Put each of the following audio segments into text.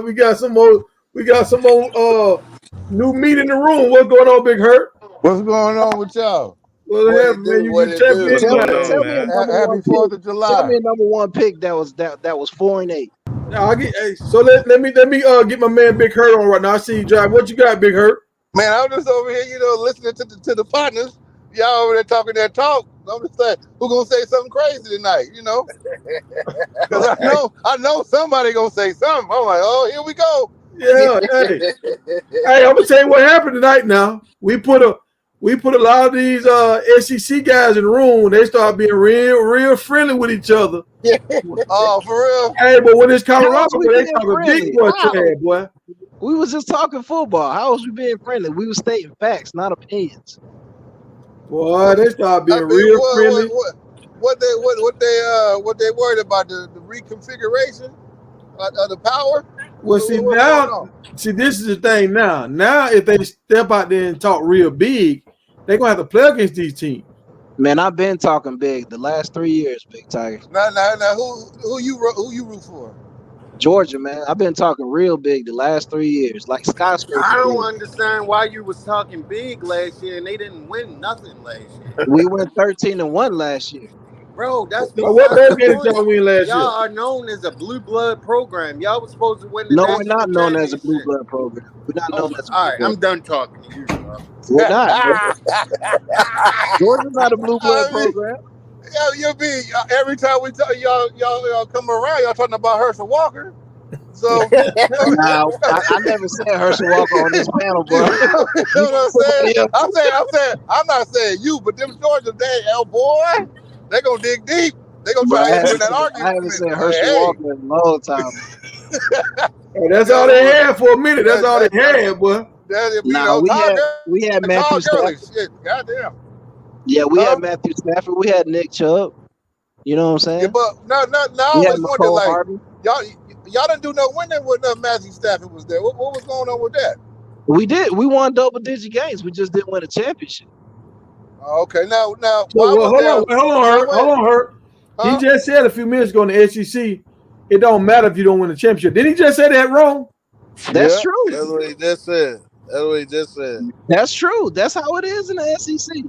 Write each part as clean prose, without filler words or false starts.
We got some more. We got some more new meat in the room. What's going on, Big Hurt? What's going on with y'all? What happened, man? You champion Tell me now. a number Happy one 4th pick. of Tell me July. a number one pick that was 4-8. Now, so let me get my man Big Hurt on right now. I see you drive. What you got, Big Hurt? Man, I'm just over here, listening to the partners. Y'all over there talking that talk. I'm just saying, who gonna say something crazy tonight? Because I know somebody gonna say something. I'm like, oh, here we go. Yeah, hey, I'm gonna tell you what happened tonight. Now we put a lot of these SEC guys in the room. They start being real friendly with each other. Oh, for real? Hey, but when it's Colorado, How was we they being talking friendly? big boy How? trash, boy. We was just talking football. How was we being friendly? We was stating facts, not opinions. Boy, they start being real friendly. What they worried about the reconfiguration of the power? Well, What's going on? this is the thing now. Now, if they step out there and talk real big, they're gonna have to play against these teams. Man, I've been talking big the last 3 years, Big Tiger. Now, who you root for? Georgia, man. I've been talking real big the last 3 years, like skyscraper. I don't understand why you was talking big last year and they didn't win nothing last year. We went 13-1 last year. Bro, that's what bad did y'all win last year? Y'all are known as a blue blood program. Y'all was supposed to win the No, national we're not known as a blue championship. blood program. We're not known as a blue All right, blood. I'm done talking to you, bro. We're not. Georgia's not a blue blood program. Every time we talk, y'all come around, y'all talking about Herschel Walker. So Now, I never said Herschel Walker on this panel, bro. You know what I'm saying? I'm not saying you, but them Georgia boy, they gonna dig deep. They gonna try to win that argument. I haven't said Herschel Walker in a long time. Hey, that's all they had for a minute. That's all they had, boy. Now we had Matthew Stafford. Goddamn. Yeah, we had Matthew Stafford. We had Nick Chubb. You know what I'm saying? Yeah, but no, I we had always wonder, like, Harvey. y'all didn't do no winning when Matthew Stafford was there. What was going on with that? We did. We won double-digit games. We just didn't win a championship. Okay, now. Hold on, Hurt. Huh? He just said a few minutes ago in the SEC, it don't matter if you don't win a championship. Didn't he just say that wrong? That's true. That's what he just said. That's true. That's how it is in the SEC.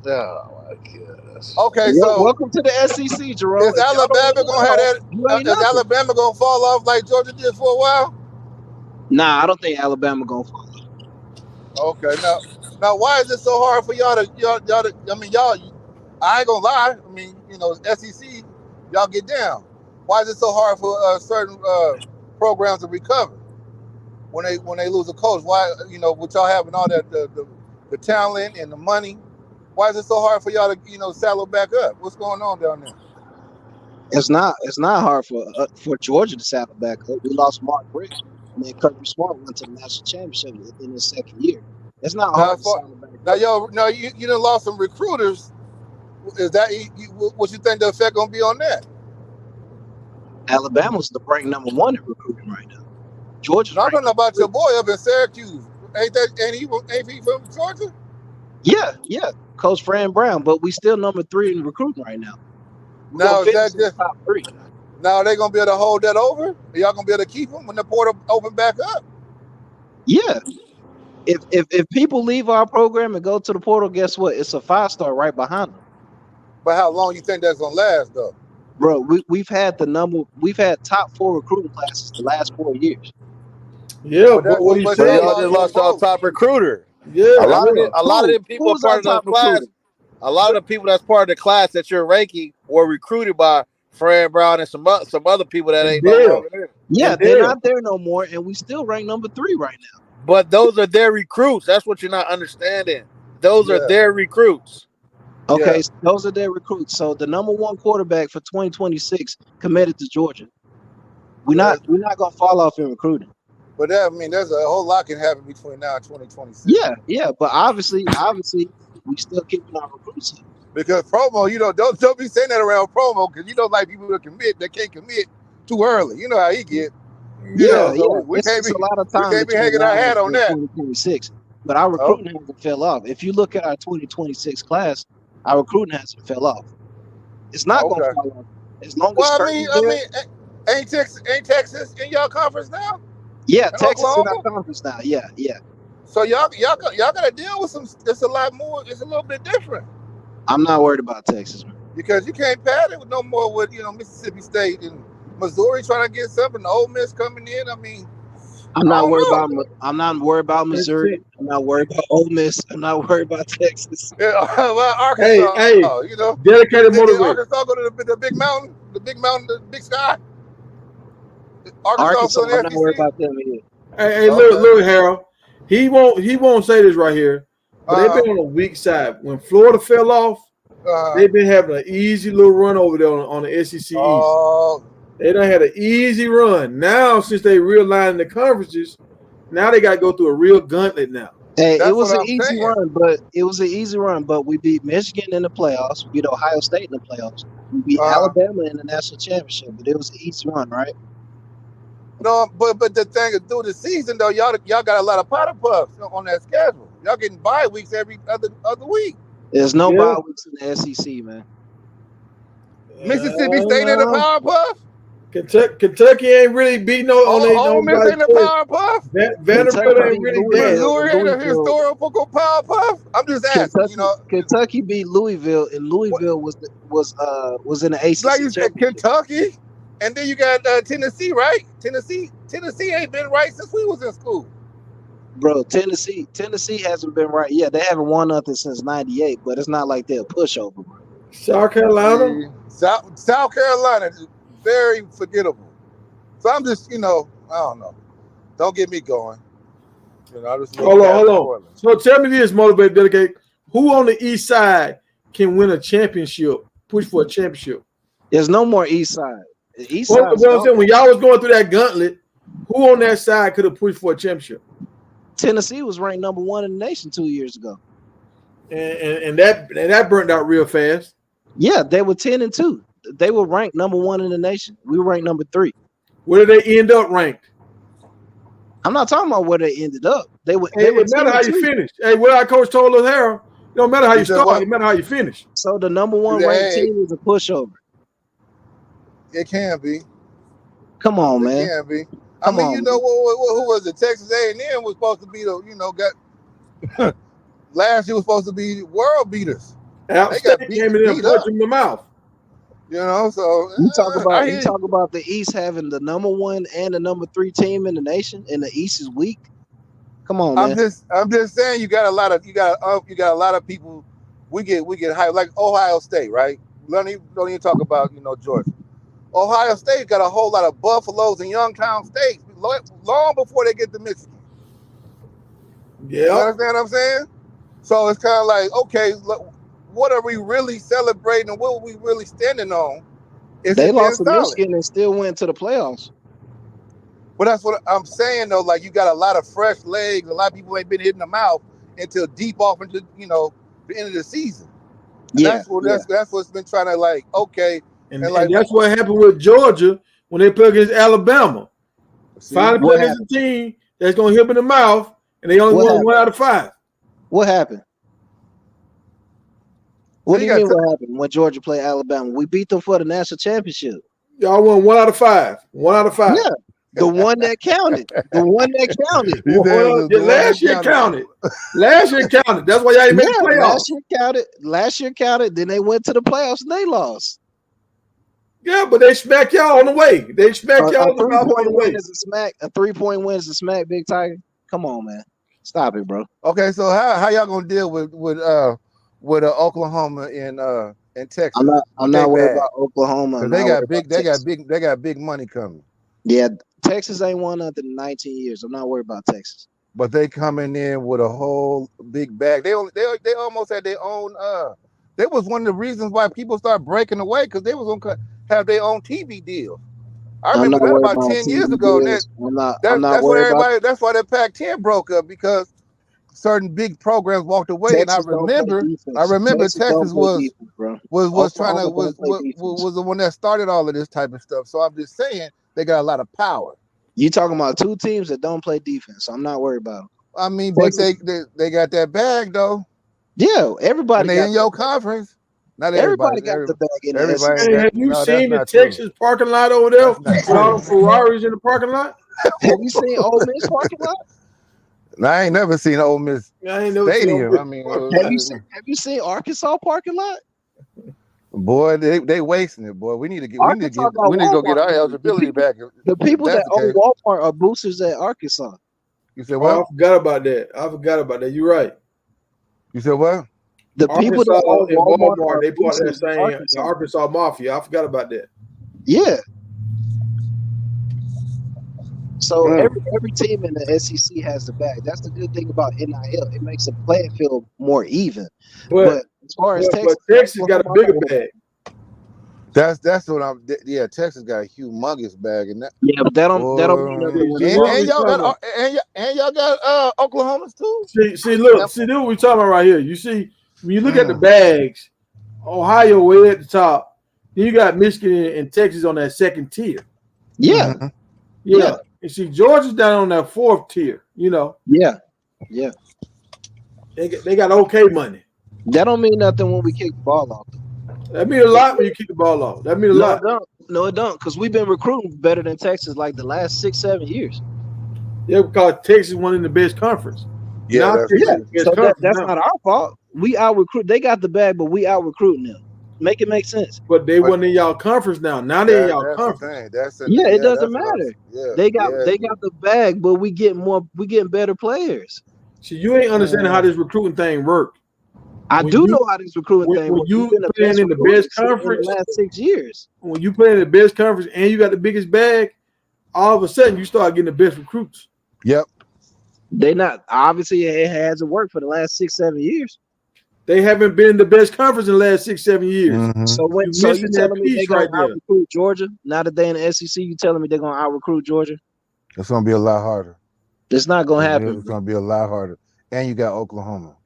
Oh my goodness. Okay, so welcome to the SEC, Jerome. Is Alabama gonna have that? Is Alabama gonna fall off like Georgia did for a while? Nah, I don't think Alabama gonna fall off. Okay, now why is it so hard for y'all to? I mean, y'all. I ain't gonna lie. I mean, SEC, y'all get down. Why is it so hard for certain programs to recover when they lose a coach? Why, with y'all having all that the talent and the money? Why is it so hard for y'all to saddle back up? What's going on down there? It's not hard for Georgia to saddle back up. We lost Mark Richt, and then Kirby Smart went to the national championship in his second year. It's not hard to saddle back up. Now you done lost some recruiters. Is that what you think the effect gonna be on that? Alabama's the ranked number 1 in recruiting right now. Georgia's. I'm talking about your boy up in Syracuse. Ain't he from Georgia? Yeah. Coach Fran Brown, but we still number 3 in recruiting right now. Now is that just top 3? Now are they gonna be able to hold that over? Are y'all gonna be able to keep them when the portal open back up? Yeah. If people leave our program and go to the portal, guess what? It's a 5-star right behind them. But how long you think that's gonna last, though? Bro, we've had top 4 recruiting classes the last 4 years. Yeah, but what you say? Y'all just lost y'all top recruiter. Yeah, a lot of them people are part of the class. Recruiter? A lot of the people that's part of the class that you're ranking were recruited by Fran Brown and some other people that ain't no longer there. Yeah, they're not there no more, and we still rank number 3 right now. But those are their recruits. That's what you're not understanding. Those are their recruits. Okay, so those are their recruits. So the number 1 quarterback for 2026 committed to Georgia. We're not gonna fall off in recruiting. But there's a whole lot can happen between now and 2026. Yeah. But obviously, we still keeping our recruits up. Because promo, don't be saying that around promo, because like people that can't commit too early. You know how he get. We can't be a lot of time. We can't be hanging our hat on that. 2026, but our recruiting hasn't fell off. If you look at our 2026 class, our recruiting hasn't fell off. It's not going to fall off as long as Ain't Texas in y'all conference now? Yeah, And Texas in our Oklahoma? conference now. Yeah. So y'all got to deal with some. It's a lot more. It's a little bit different I'm not worried about Texas, man. because you can't pad it with no more with Mississippi State and Missouri trying to get something. Ole Miss coming in. I mean, I'm I not don't worried know. about. I'm not worried about Missouri. I'm not worried about Ole Miss. I'm not worried about Texas. Yeah, well, Hey, Arkansas, dedicated did motivator. Arkansas go to the big mountain, the big sky? Arkansas Arkansas, still in I'm the not worried SEC? about them either. Hey, Okay. look, Harold. He won't say this right here, but they've been on a weak side. When Florida fell off, they've been having an easy little run over there on the SEC East. They done had an easy run. Now, since they realigned the conferences, now they got to go through a real gauntlet now. Hey, That's it was what an I'm easy saying. run, but we beat Michigan in the playoffs. We beat Ohio State in the playoffs. We beat Alabama in the national championship, but it was an easy run, right? No, but the thing is, through the season though, y'all got a lot of powder puffs on that schedule. Y'all getting bye weeks every other week. There's no bye weeks in the SEC, man. Mississippi State in the power puff. Kentucky ain't really beating Ole Miss in the power puff. Vanderbilt ain't really bad. Missouri ain't a historical power puff. I'm just asking. Kentucky beat Louisville, and Louisville was in the ACC like you said, championship. Kentucky, and then you got Tennessee, right? Tennessee ain't been right since we was in school. Bro, Tennessee hasn't been right. Yeah, they haven't won nothing since '98, but it's not like they're a pushover, bro. South Carolina, South Carolina is very forgettable. So I'm just, I don't know. Don't get me going. I just hold on. So tell me this, motivated delegate. Who on the East Side can win a championship? Push for a championship. There's no more East Side. East Side. When y'all was going through that gauntlet, who on that side could have pushed for a championship? Tennessee was ranked number 1 in the nation 2 years ago, and that burnt out real fast. Yeah, they were 10-2. They were ranked number 1 in the nation. We were ranked number 3. Where did they end up ranked? I'm not talking about where they ended up. They were. It matter how you finish. Hey, what our coach told us, Harold, it don't matter how you start. It matter how you finish. So the number 1 ranked team is a pushover. It can be. Come on, man. It can be. Who was it? Texas A&M was supposed to be got last year was supposed to be world beaters. App State came in there and punched him in the mouth. So you talk about the East having the number 1 and the number 3 team in the nation, and the East is weak. Come on, man. I'm just saying you got a lot of people. We get high like Ohio State, right? Don't even talk about Georgia. Ohio State got a whole lot of Buffaloes and Youngstown States long before they get to Michigan. Yeah, you understand what I'm saying? So it's kind of like, okay, look, what are we really celebrating and what are we really standing on? They lost to Michigan and still went to the playoffs. But that's what I'm saying though. Like you got a lot of fresh legs. A lot of people ain't been hitting the mouth until deep off into the end of the season. And that's what's been trying to like okay. And that's what happened with Georgia when they play against Alabama. Finally play against a team that's gonna hit them in the mouth, and they only won 1 out of 5. What happened? What do you mean what happened when Georgia played Alabama? We beat them for the national championship. Y'all won 1 out of 5. 1 out of 5. Yeah. The one that counted. Last year counted. Last year counted. That's why y'all ain't made the playoffs. Last year counted. Then they went to the playoffs and they lost. Yeah, but they smacked y'all on the way. They smacked y'all on the way. A 3-point win is a smack, Big Tiger. Come on, man. Stop it, bro. Okay, so how y'all gonna deal with Oklahoma and Texas? I'm not worried about Oklahoma. They got big money coming. Yeah, Texas ain't won nothing in 19 years. I'm not worried about Texas. But they coming in with a whole big bag. They almost had their own. That was one of the reasons why people started breaking away because they was gonna have their own TV deal. I remember that about 10 years ago. That's why that Pac-10 broke up because certain big programs walked away. Texas and I remember Texas was the one that started all of this type of stuff. So I'm just saying they got a lot of power. You talking about 2 teams that don't play defense, so I'm not worried about them. I mean, Texas, but they got that bag though. Yeah, everybody. And they in your conference. Not everybody got the bag in the SEC. Hey, have you seen the Texas parking lot over there? All the Ferraris in the parking lot. Have you seen Ole Miss parking lot? I ain't never seen Ole Miss Stadium. I mean, have you seen Arkansas parking lot? Boy, they wasting it. Boy, we need to go get our eligibility back. The people that own Walmart are boosters at Arkansas. You said what? I forgot about that. You're right. You said what? The people that own Walmart, they part of that same Arkansas Mafia. I forgot about that. Yeah. So every team in the SEC has the bag. That's the good thing about NIL. It makes the playing field more even. But as far as Texas got a bigger bag. That's what I'm. Yeah, Texas got a humongous bag in that. Yeah, but that don't mean nothing. And y'all got Oklahoma too. See, look, see what we talking about right here. You see, when you look at the bags, Ohio way at the top. Then you got Michigan and Texas on that second tier. Yeah. Yeah. And see, Georgia's down on that fourth tier, you know. Yeah. They got okay money. That don't mean nothing when we kick the ball off. That means a lot when you kick the ball off. That means a lot. No, it don't. Because we've been recruiting better than Texas like the last 6-7 years. Yeah, because Texas won in the best conference. Yeah, that's not our fault. We out recruit. They got the bag, but we out recruiting them. Make it make sense. But they won in y'all conference now. Now they in y'all conference. It doesn't matter. They got the bag, but we getting better players. See, you ain't understanding how this recruiting thing works. I do know how this recruiting thing works. You playing in the best conference in the last 6 years. When you playing in the best conference and you got the biggest bag, all of a sudden you start getting the best recruits. Yep. They not obviously it hasn't worked for the last 6-7 years. They haven't been in the best conference in the last 6-7 years. Mm-hmm. So you telling me they're going to out-recruit Georgia? Now that they're in the SEC, you telling me they're going to out-recruit Georgia? It's going to be a lot harder. It's not going to happen. It's going to be a lot harder. And you got Oklahoma.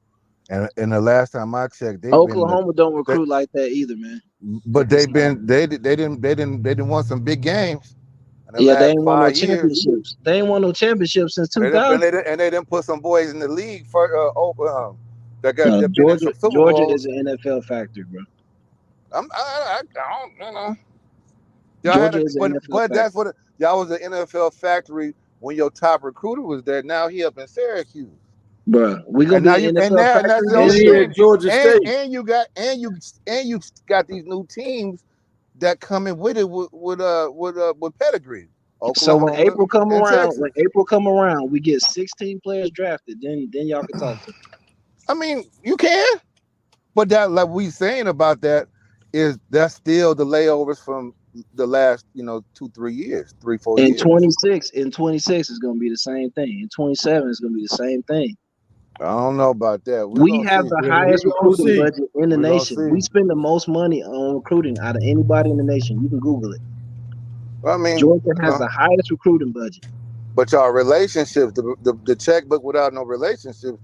And the last time I checked, Oklahoma don't recruit like that either, man. But they didn't want some big games. Yeah, they ain't won no championships. They ain't won no championships since 2000. And they didn't put some boys in the league for Georgia is an NFL factor, bro. I don't, you know. Georgia is an NFL but that's what y'all was an NFL factory when your top recruiter was there. Now he up in Syracuse, bro. We gonna be an NFL factory. Georgia State, and you got these new teams that come in with it with pedigree. So when April come around, we get 16 players drafted. Then y'all can talk to them. I mean, you can, but that like we saying about that is that's still the layovers from the last 2-3 years, 3-4 years. In 26 is going to be the same thing. In 27 is going to be the same thing. I don't know about that. We have the highest recruiting budget in the nation. We spend the most money on recruiting out of anybody in the nation. You can Google it. I mean, Georgia has the highest recruiting budget. But y'all relationships, the checkbook without no relationships,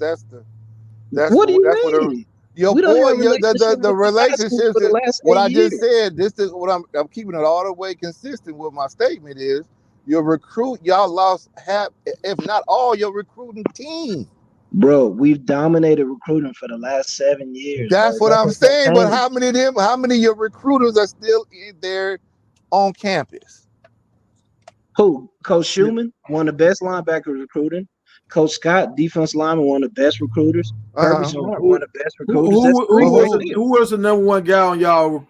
what do you mean? The relationships. What I just said. This is what I'm keeping it all the way consistent with my statement is y'all lost half, if not all, your recruiting team. Bro, we've dominated recruiting for the last 7 years. That's what I'm saying. But how many of your recruiters are still in there on campus? Who? Coach Schumann, one of the best linebackers recruiting. Coach Scott, defense lineman, one of the best recruiters. Kirby Smart, one of the best recruiters. Who was the number one guy on y'all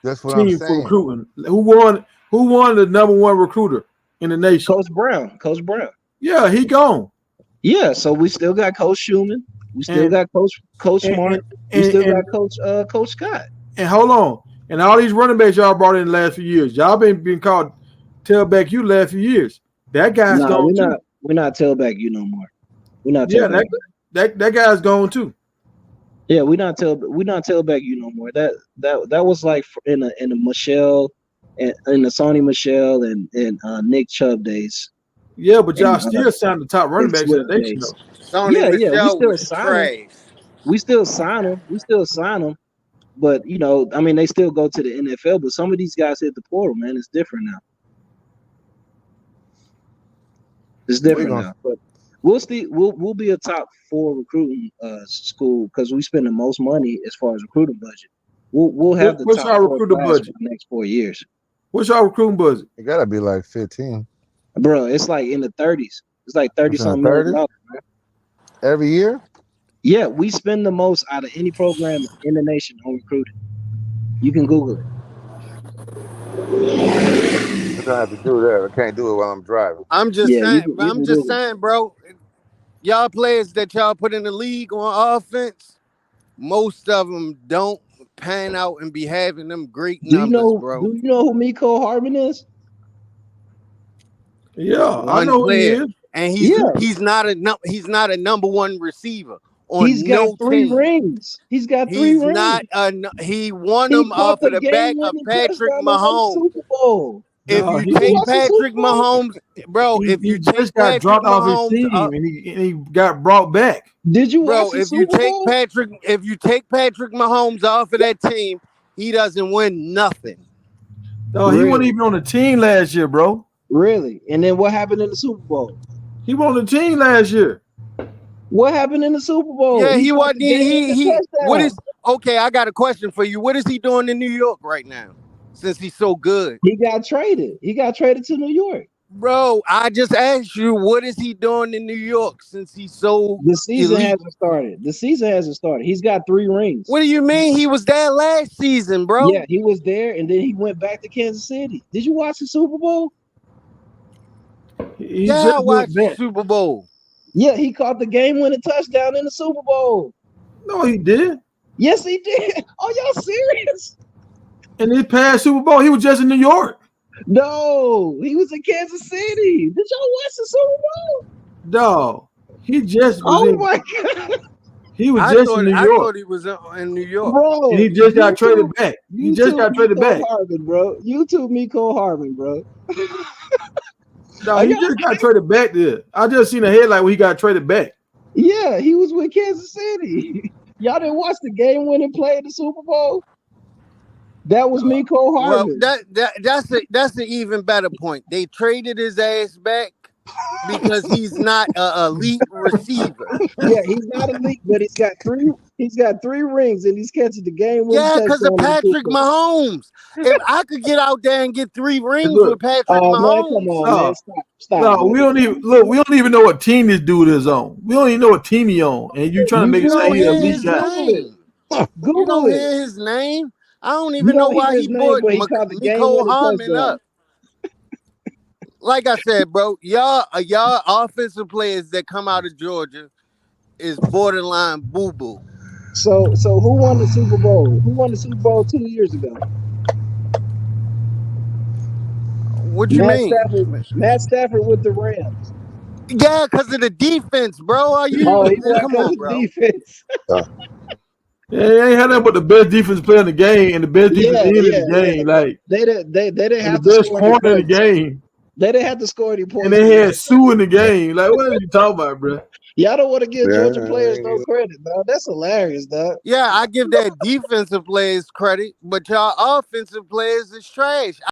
That's what team I'm saying. for recruiting? Who won the number one recruiter in the nation? Coach Brown. Yeah, he gone. Yeah, so we still got Coach Schumann. We still got Coach Smart. We still got Coach Scott. And hold on. And all these running backs y'all brought in the last few years. Y'all been called tailback you the last few years. That guy's gone too. We're not tailback you no more. We're not tailback. Yeah, that guy's gone too. Yeah, we're not tailback you no more. That was like in the Michelle and in the Sony Michelle and Nick Chubb days. Yeah, but y'all still signed the top running backs in the nation. We still sign them. But they still go to the NFL. But some of these guys hit the portal, man. It's different now. It's different now. But we'll be a top 4 recruiting school because we spend the most money as far as recruiting budget. We'll have the what's top our 4 recruiting class budget for the next 4 years. What's our recruiting budget? It gotta be like 15. Bro, it's like in the 30s. It's like 30-something million dollars, man. Every year? Yeah, we spend the most out of any program in the nation on recruiting. You can Google it. I don't have to do that. I can't do it while I'm driving. I'm just saying, bro. Y'all players that y'all put in the league on offense, most of them don't pan out and be having them great numbers, bro. Do you know who Miko Hardman is? Yeah, I know who he is. And he's not a number one receiver. He's got 3 rings. He's got 3 rings. He won them off of the back of Patrick Mahomes. Super Bowl. If you take Patrick Mahomes, bro, if you just got dropped off his team and he got brought back. Did you watch if you take Patrick Mahomes off of that team, he doesn't win nothing. No, he wasn't even on the team last year, bro. Really? And then what happened in the Super Bowl? He was on the team last year. What happened in the Super Bowl? Yeah, he wasn't. What is? Okay, I got a question for you. What is he doing in New York right now? Since he's so good, he got traded. He got traded to New York, bro. I just asked you, what is he doing in New York since he's so? The season hasn't started. He's got 3 rings. What do you mean? He was there last season, bro. Yeah, he was there, and then he went back to Kansas City. Did you watch the Super Bowl? I watched the Super Bowl. Yeah, he caught the game-winning touchdown in the Super Bowl. No, he did. Yes, he did. Are y'all serious? In his past Super Bowl, he was just in New York. No, he was in Kansas City. Did y'all watch the Super Bowl? No, he just was. Oh my God. He was just in New York. I thought he was in New York. Bro, and he just got traded back. He just got traded back. Harbin, bro. YouTube Miko Harbin, bro. No, he just got traded back there. I just seen a headline where he got traded back. Yeah, he was with Kansas City. Y'all didn't watch the game-winning play in the Super Bowl? That was Miko Hardman. Well, that's an even better point. They traded his ass back because he's not an elite receiver. Yeah, he's not elite, but he's got 3 rings and he's catching the game. Yeah, because of Patrick Mahomes. If I could get out there and get 3 rings with Patrick Mahomes, man, come on, man. Stop. No, we don't even know what team this dude is on. We don't even know what team he on, and you trying to make it say he's an elite guy. You don't hear his name. I don't even know why he brought Miko Hardman up. Like I said, bro, y'all offensive players that come out of Georgia is borderline boo-boo. So who won the Super Bowl? Who won the Super Bowl 2 years ago? What you mean? Matt Stafford with the Rams. Yeah, because of the defense, bro. Come on, bro. Defense. Yeah, they ain't had nothing but the best defense player in the game and the best defense in the game. Like they didn't have the best corner in the game. They didn't have to score any points. And they had Sue in the game. Like, what are you talking about, bro? Y'all don't want to give Georgia players no credit, dog. That's hilarious, dog. Yeah, I give that defensive players credit, but y'all offensive players is trash.